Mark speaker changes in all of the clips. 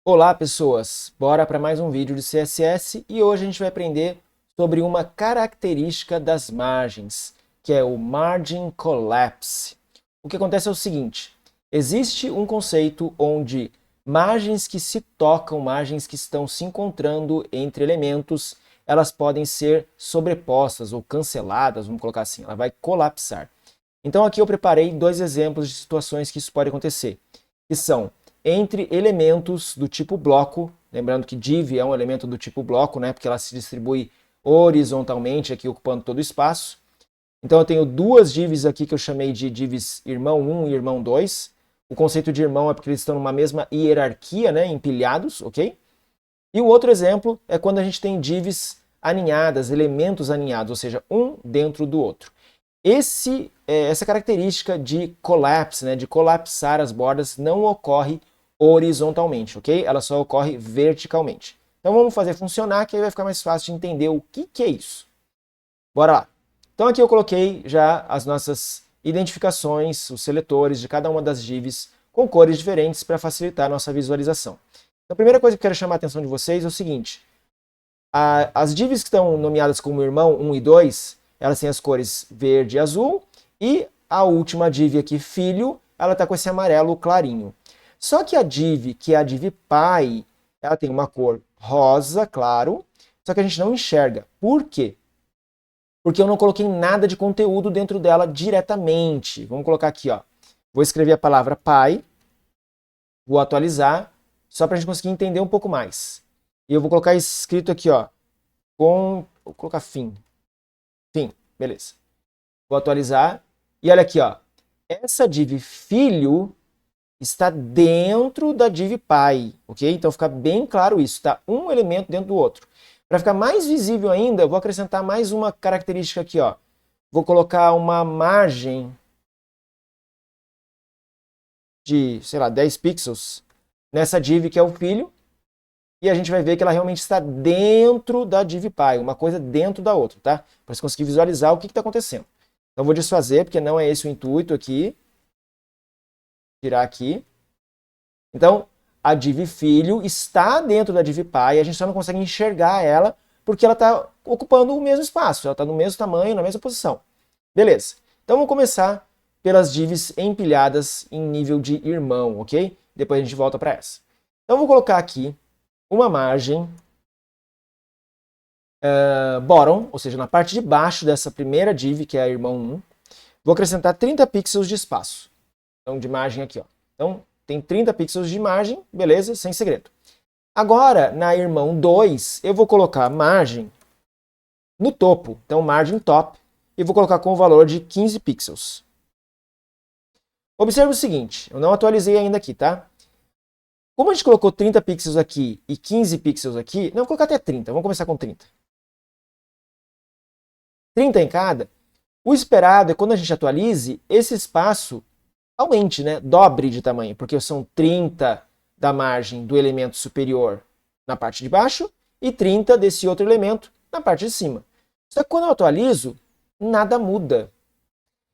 Speaker 1: Olá, pessoas! Bora para mais um vídeo de CSS e hoje a gente vai aprender sobre uma característica das margens, que é o Margin Collapse. O que acontece é o seguinte, existe um conceito onde margens que se tocam, margens que estão se encontrando entre elementos, elas podem ser sobrepostas ou canceladas, vamos colocar assim, ela vai colapsar. Então aqui eu preparei dois exemplos de situações que isso pode acontecer, que são entre elementos do tipo bloco, lembrando que div é um elemento do tipo bloco, né, porque ela se distribui horizontalmente, aqui ocupando todo o espaço. Então eu tenho duas divs aqui que eu chamei de divs irmão 1 e irmão 2. O conceito de irmão é porque eles estão numa mesma hierarquia, né, empilhados, ok? E o outro exemplo é quando a gente tem divs aninhadas, elementos aninhados, ou seja, um dentro do outro. Essa característica de collapse, né, de colapsar as bordas, não ocorre horizontalmente, ok? Ela só ocorre verticalmente. Então vamos fazer funcionar, que aí vai ficar mais fácil de entender o que é isso. Bora lá. Então aqui eu coloquei já as nossas identificações, os seletores de cada uma das divs com cores diferentes para facilitar a nossa visualização. Então a primeira coisa que eu quero chamar a atenção de vocês é o seguinte. As divs que estão nomeadas como irmão 1 e 2, elas têm as cores verde e azul, e a última div aqui, filho, ela está com esse amarelo clarinho. Só que a div, que é a div pai, ela tem uma cor rosa, claro, só que a gente não enxerga. Por quê? Porque eu não coloquei nada de conteúdo dentro dela diretamente. Vamos colocar aqui, ó. Vou escrever a palavra pai, vou atualizar, só para a gente conseguir entender um pouco mais. E eu vou colocar escrito aqui, ó, vou colocar fim. Fim, beleza. Vou atualizar. E olha aqui, ó. Essa div filho está dentro da div pai, ok? Então fica bem claro isso, tá? Um elemento dentro do outro. Para ficar mais visível ainda, eu vou acrescentar mais uma característica aqui, ó. Vou colocar uma margem de, sei lá, 10 pixels nessa div que é o filho, e a gente vai ver que ela realmente está dentro da div pai, uma coisa dentro da outra, tá? Para você conseguir visualizar o que está acontecendo. Então vou desfazer, porque não é esse o intuito aqui. Tirar aqui. Então, a div filho está dentro da div pai, a gente só não consegue enxergar ela, porque ela está ocupando o mesmo espaço, ela está no mesmo tamanho, na mesma posição. Beleza. Então vamos começar pelas divs empilhadas em nível de irmão, ok? Depois a gente volta para essa. Então eu vou colocar aqui uma margem bottom, ou seja, na parte de baixo dessa primeira div, que é a irmão 1, vou acrescentar 30 pixels de espaço. Então, de margem aqui, ó. Então, tem 30 pixels de margem, beleza, sem segredo. Agora, na irmão 2, eu vou colocar margem no topo, então margem top, e vou colocar com o valor de 15 pixels. Observe o seguinte, eu não atualizei ainda aqui, tá? Como a gente colocou 30 pixels aqui e 15 pixels aqui, não, vou colocar até 30, vamos começar com 30. 30 em cada, o esperado é quando a gente atualize, esse espaço aumente, né? Dobre de tamanho, porque são 30 da margem do elemento superior na parte de baixo e 30 desse outro elemento na parte de cima. Só que quando eu atualizo, nada muda.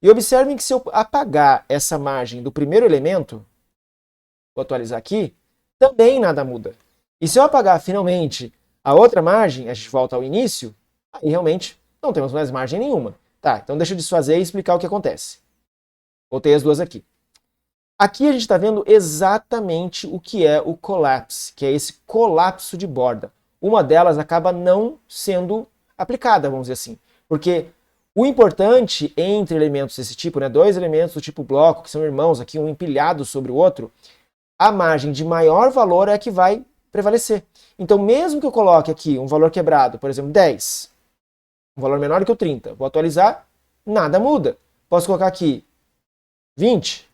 Speaker 1: E observem que se eu apagar essa margem do primeiro elemento, vou atualizar aqui, também nada muda. E se eu apagar finalmente a outra margem, a gente volta ao início, aí realmente não temos mais margem nenhuma. Tá, então deixa eu desfazer e explicar o que acontece. Botei as duas aqui. Aqui a gente está vendo exatamente o que é o collapse, que é esse colapso de borda. Uma delas acaba não sendo aplicada, vamos dizer assim. Porque o importante entre elementos desse tipo, né, dois elementos do tipo bloco, que são irmãos aqui, um empilhado sobre o outro, a margem de maior valor é a que vai prevalecer. Então, mesmo que eu coloque aqui um valor quebrado, por exemplo, 10, um valor menor que o 30, vou atualizar, nada muda. Posso colocar aqui 20,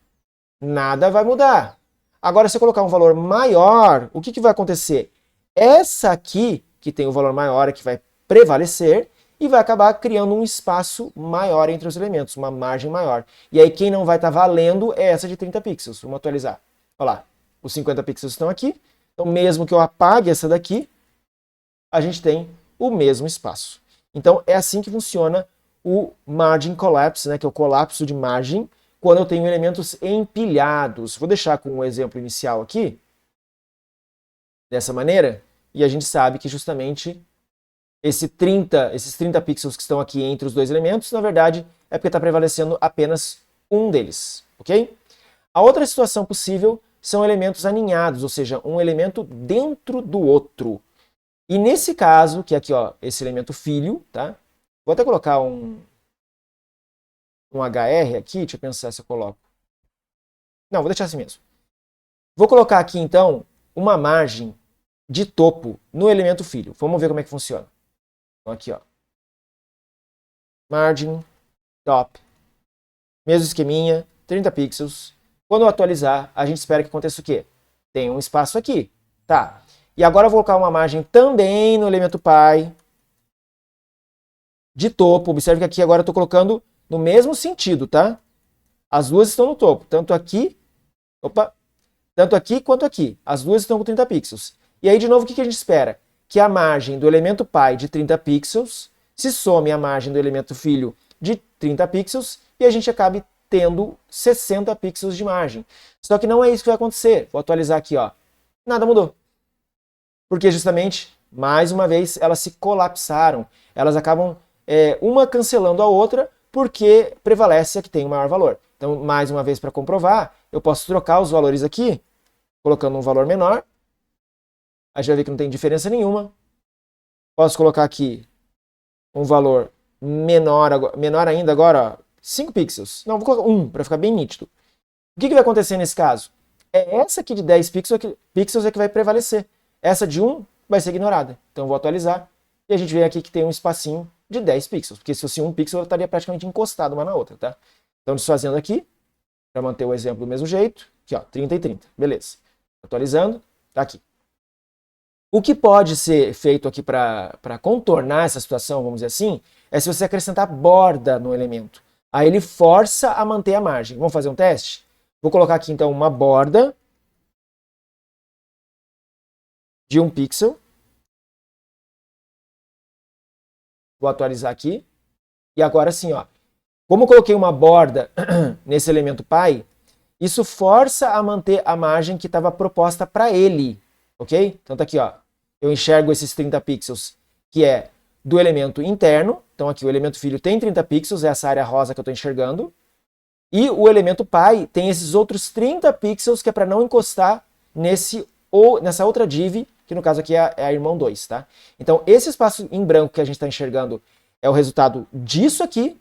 Speaker 1: nada vai mudar. Agora, se eu colocar um valor maior, o que vai acontecer? Essa aqui, que tem o valor maior, é que vai prevalecer e vai acabar criando um espaço maior entre os elementos, uma margem maior. E aí quem não vai estar valendo é essa de 30 pixels. Vamos atualizar. Olha lá, os 50 pixels estão aqui. Então, mesmo que eu apague essa daqui, a gente tem o mesmo espaço. Então, é assim que funciona o margin collapse, né, que é o colapso de margem, quando eu tenho elementos empilhados. Vou deixar com um exemplo inicial aqui. dessa maneira, e a gente sabe que justamente esses 30 pixels que estão aqui entre os dois elementos, na verdade, é porque está prevalecendo apenas um deles, ok? A outra situação possível são elementos aninhados, ou seja, um elemento dentro do outro. E nesse caso, que é aqui, ó, esse elemento filho, tá? Vou até colocar um HR aqui, deixa eu pensar se eu coloco. Não, vou deixar assim mesmo. Vou colocar aqui, então, uma margem de topo no elemento filho. Vamos ver como é que funciona. Então, aqui, ó. Margin, top. Mesmo esqueminha, 30 pixels. Quando eu atualizar, a gente espera que aconteça o quê? Tem um espaço aqui. Tá. E agora eu vou colocar uma margem também no elemento pi de topo. Observe que aqui agora eu estou colocando no mesmo sentido, tá? As duas estão no topo. Tanto aqui quanto aqui. As duas estão com 30 pixels. E aí, de novo, o que a gente espera? Que a margem do elemento pi de 30 pixels se some à margem do elemento filho de 30 pixels e a gente acabe tendo 60 pixels de margem. Só que não é isso que vai acontecer. Vou atualizar aqui, ó. Nada mudou. Porque justamente, mais uma vez, elas se colapsaram. Elas acabam uma cancelando a outra porque prevalece a que tem o maior valor. Então, mais uma vez, para comprovar, eu posso trocar os valores aqui, colocando um valor menor. A gente vai ver que não tem diferença nenhuma. Posso colocar aqui um valor menor ainda agora, ó, 5 pixels. Não, vou colocar 1 para ficar bem nítido. O que vai acontecer nesse caso? Essa aqui de 10 pixels é que vai prevalecer. Essa de 1 vai ser ignorada. Então eu vou atualizar e a gente vê aqui que tem um espacinho de 10 pixels, porque se fosse 1 pixel eu estaria praticamente encostado uma na outra, tá? Então desfazendo aqui, para manter o exemplo do mesmo jeito, aqui ó, 30 e 30, beleza. Atualizando, tá aqui. O que pode ser feito aqui para contornar essa situação, vamos dizer assim, é se você acrescentar borda no elemento. Aí ele força a manter a margem. Vamos fazer um teste? Vou colocar aqui então uma borda de 1 pixel. Vou atualizar aqui. E agora sim, ó. Como eu coloquei uma borda nesse elemento pi, isso força a manter a margem que estava proposta para ele. Ok? Então tá aqui, ó. Eu enxergo esses 30 pixels, que é do elemento interno. Então aqui o elemento filho tem 30 pixels, é essa área rosa que eu estou enxergando. E o elemento pi tem esses outros 30 pixels, que é para não encostar nessa outra div, que no caso aqui é a irmão 2, tá? Então esse espaço em branco que a gente está enxergando é o resultado disso aqui,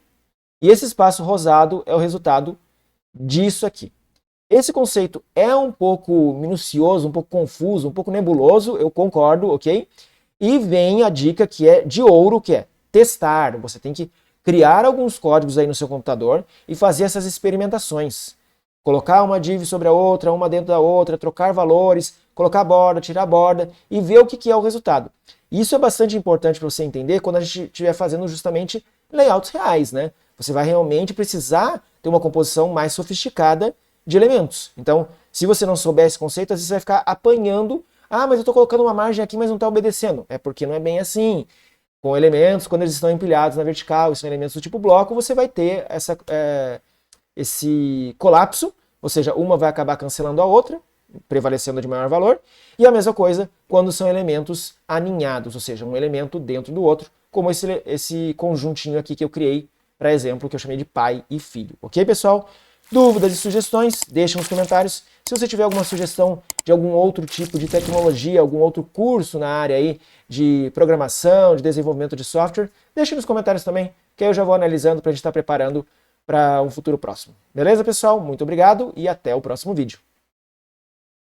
Speaker 1: e esse espaço rosado é o resultado disso aqui. Esse conceito é um pouco minucioso, um pouco confuso, um pouco nebuloso, eu concordo, ok? E vem a dica que é de ouro, que é testar. Você tem que criar alguns códigos aí no seu computador e fazer essas experimentações. Colocar uma div sobre a outra, uma dentro da outra, trocar valores, colocar borda, tirar borda e ver o que é o resultado. Isso é bastante importante para você entender quando a gente estiver fazendo justamente layouts reais, né? Você vai realmente precisar ter uma composição mais sofisticada de elementos. Então, se você não souber esse conceito, às vezes você vai ficar apanhando. Ah, mas eu estou colocando uma margem aqui, mas não está obedecendo. É porque não é bem assim. Com elementos, quando eles estão empilhados na vertical, e são elementos do tipo bloco, você vai ter esse colapso, ou seja, uma vai acabar cancelando a outra, prevalecendo de maior valor, e a mesma coisa quando são elementos aninhados, ou seja, um elemento dentro do outro, como esse conjuntinho aqui que eu criei, para exemplo, que eu chamei de pai e filho. Ok, pessoal? Dúvidas e sugestões, deixem nos comentários. Se você tiver alguma sugestão de algum outro tipo de tecnologia, algum outro curso na área aí de programação, de desenvolvimento de software, deixe nos comentários também, que aí eu já vou analisando para a gente estar preparando para um futuro próximo. Beleza, pessoal? Muito obrigado e até o próximo vídeo.